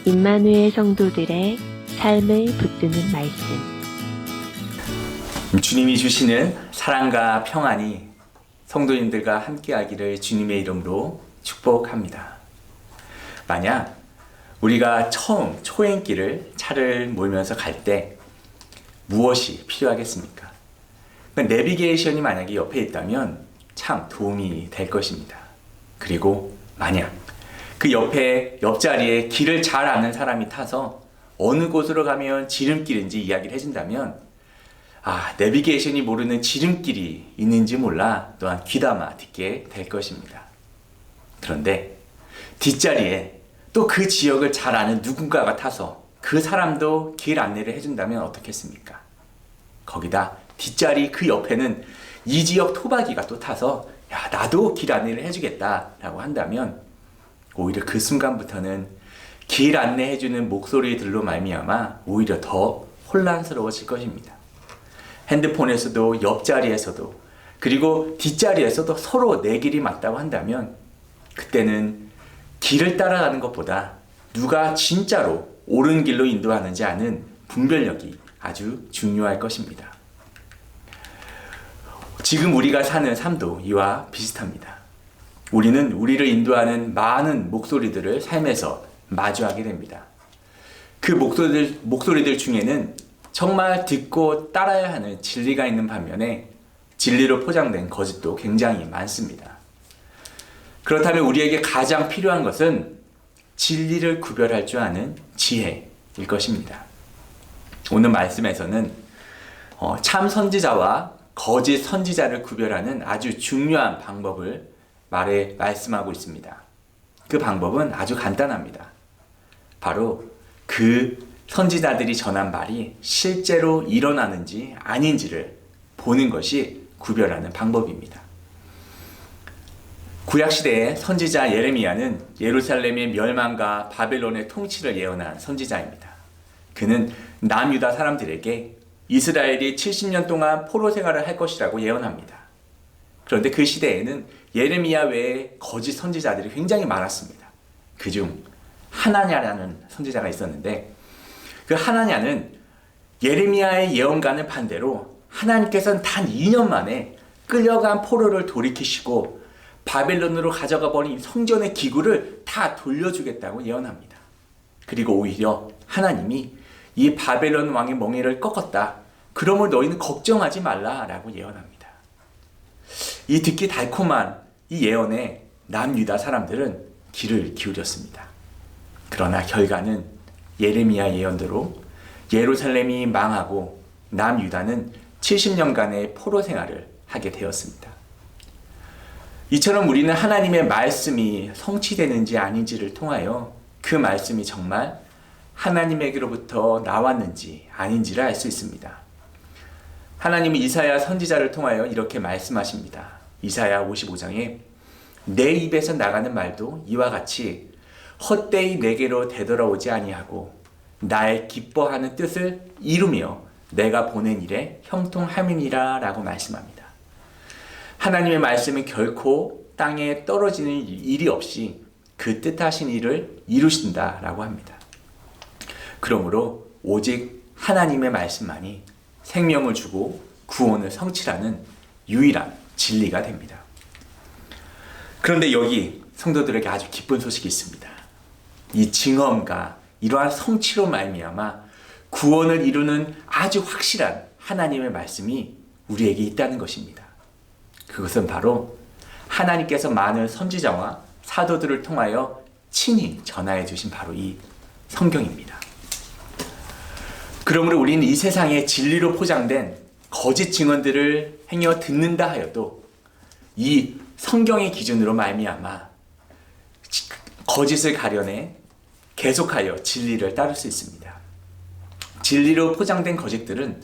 임마누엘 성도들의 삶을 붙드는 말씀. 주님이 주시는 사랑과 평안이 성도님들과 함께하기를 주님의 이름으로 축복합니다. 만약 우리가 처음 초행길을 차를 몰면서 갈 때 무엇이 필요하겠습니까? 내비게이션이 만약에 옆에 있다면 참 도움이 될 것입니다. 그리고 만약 그 옆자리에 길을 잘 아는 사람이 타서 어느 곳으로 가면 지름길인지 이야기를 해준다면 내비게이션이 모르는 지름길이 있는지 몰라 또한 귀담아 듣게 될 것입니다. 그런데 뒷자리에 또 그 지역을 잘 아는 누군가가 타서 그 사람도 길 안내를 해준다면 어떻겠습니까? 거기다 뒷자리 그 옆에는 이 지역 토박이가 또 타서 나도 길 안내를 해주겠다라고 한다면 오히려 그 순간부터는 길 안내해주는 목소리들로 말미암아 오히려 더 혼란스러워질 것입니다. 핸드폰에서도 옆자리에서도 그리고 뒷자리에서도 서로 내 길이 맞다고 한다면 그때는 길을 따라가는 것보다 누가 진짜로 옳은 길로 인도하는지 아는 분별력이 아주 중요할 것입니다. 지금 우리가 사는 삶도 이와 비슷합니다. 우리는 우리를 인도하는 많은 목소리들을 삶에서 마주하게 됩니다. 그 목소리들 중에는 정말 듣고 따라야 하는 진리가 있는 반면에 진리로 포장된 거짓도 굉장히 많습니다. 그렇다면 우리에게 가장 필요한 것은 진리를 구별할 줄 아는 지혜일 것입니다. 오늘 말씀에서는 참 선지자와 거짓 선지자를 구별하는 아주 중요한 방법을 말씀하고 있습니다. 그 방법은 아주 간단합니다. 바로 그 선지자들이 전한 말이 실제로 일어나는지 아닌지를 보는 것이 구별하는 방법입니다. 구약시대의 선지자 예레미야는 예루살렘의 멸망과 바벨론의 통치를 예언한 선지자입니다. 그는 남유다 사람들에게 이스라엘이 70년 동안 포로 생활을 할 것이라고 예언합니다. 그런데 그 시대에는 예레미야 외에 거짓 선지자들이 굉장히 많았습니다. 그중 하나냐라는 선지자가 있었는데 그 하나냐는 예레미야의 예언과는 반대로 하나님께서는 단 2년 만에 끌려간 포로를 돌이키시고 바벨론으로 가져가 버린 성전의 기구를 다 돌려주겠다고 예언합니다. 그리고 오히려 하나님이 이 바벨론 왕의 멍에를 꺾었다. 그러므로 너희는 걱정하지 말라라고 예언합니다. 이 듣기 달콤한 이 예언에 남유다 사람들은 귀를 기울였습니다. 그러나 결과는 예레미야 예언대로 예루살렘이 망하고 남유다는 70년간의 포로 생활을 하게 되었습니다. 이처럼 우리는 하나님의 말씀이 성취되는지 아닌지를 통하여 그 말씀이 정말 하나님에게로부터 나왔는지 아닌지를 알 수 있습니다. 하나님은 이사야 선지자를 통하여 이렇게 말씀하십니다. 이사야 55장에 내 입에서 나가는 말도 이와 같이 헛되이 내게로 되돌아오지 아니하고 나의 기뻐하는 뜻을 이루며 내가 보낸 일에 형통함이니라 라고 말씀합니다. 하나님의 말씀은 결코 땅에 떨어지는 일이 없이 그 뜻하신 일을 이루신다라고 합니다. 그러므로 오직 하나님의 말씀만이 생명을 주고 구원을 성취하는 유일한 진리가 됩니다. 그런데 여기 성도들에게 아주 기쁜 소식이 있습니다. 이 증언과 이러한 성취로 말미암아 구원을 이루는 아주 확실한 하나님의 말씀이 우리에게 있다는 것입니다. 그것은 바로 하나님께서 많은 선지자와 사도들을 통하여 친히 전하여 주신 바로 이 성경입니다. 그러므로 우리는 이 세상에 진리로 포장된 거짓 증언들을 행여 듣는다 하여도 이 성경의 기준으로 말미암아 거짓을 가려내 계속하여 진리를 따를 수 있습니다. 진리로 포장된 거짓들은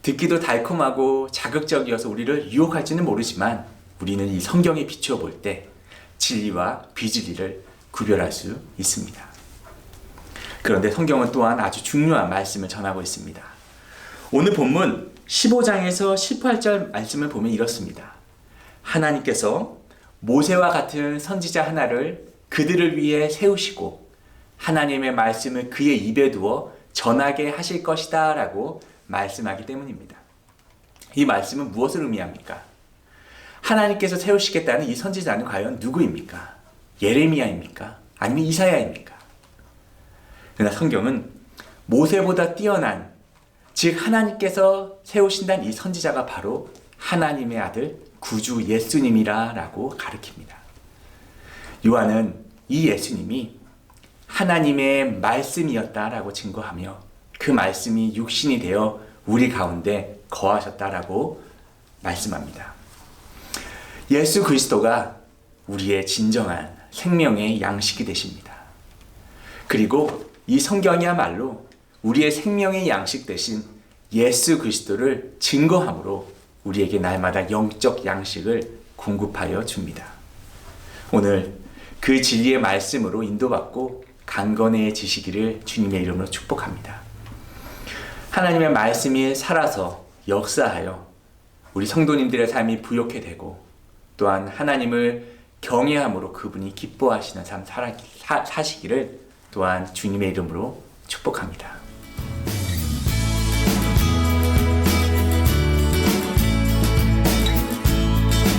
듣기도 달콤하고 자극적이어서 우리를 유혹할지는 모르지만 우리는 이 성경에 비추어 볼 때 진리와 비진리를 구별할 수 있습니다. 그런데 성경은 또한 아주 중요한 말씀을 전하고 있습니다. 오늘 본문 15장에서 18절 말씀을 보면 이렇습니다. 하나님께서 모세와 같은 선지자 하나를 그들을 위해 세우시고 하나님의 말씀을 그의 입에 두어 전하게 하실 것이다 라고 말씀하기 때문입니다. 이 말씀은 무엇을 의미합니까? 하나님께서 세우시겠다는 이 선지자는 과연 누구입니까? 예레미야입니까? 아니면 이사야입니까? 그러나 성경은 모세보다 뛰어난, 즉 하나님께서 세우신다는 이 선지자가 바로 하나님의 아들 구주 예수님이라 라고 가르칩니다. 요한은 이 예수님이 하나님의 말씀이었다라고 증거하며 그 말씀이 육신이 되어 우리 가운데 거하셨다라고 말씀합니다. 예수 그리스도가 우리의 진정한 생명의 양식이 되십니다. 그리고 이 성경이야말로 우리의 생명의 양식 대신 예수 그리스도를 증거함으로 우리에게 날마다 영적 양식을 공급하여 줍니다. 오늘 그 진리의 말씀으로 인도받고 강건해지시기를 주님의 이름으로 축복합니다. 하나님의 말씀이 살아서 역사하여 우리 성도님들의 삶이 부욕해 되고 또한 하나님을 경외함으로 그분이 기뻐하시는 삶 사시기를 또한 주님의 이름으로 축복합니다.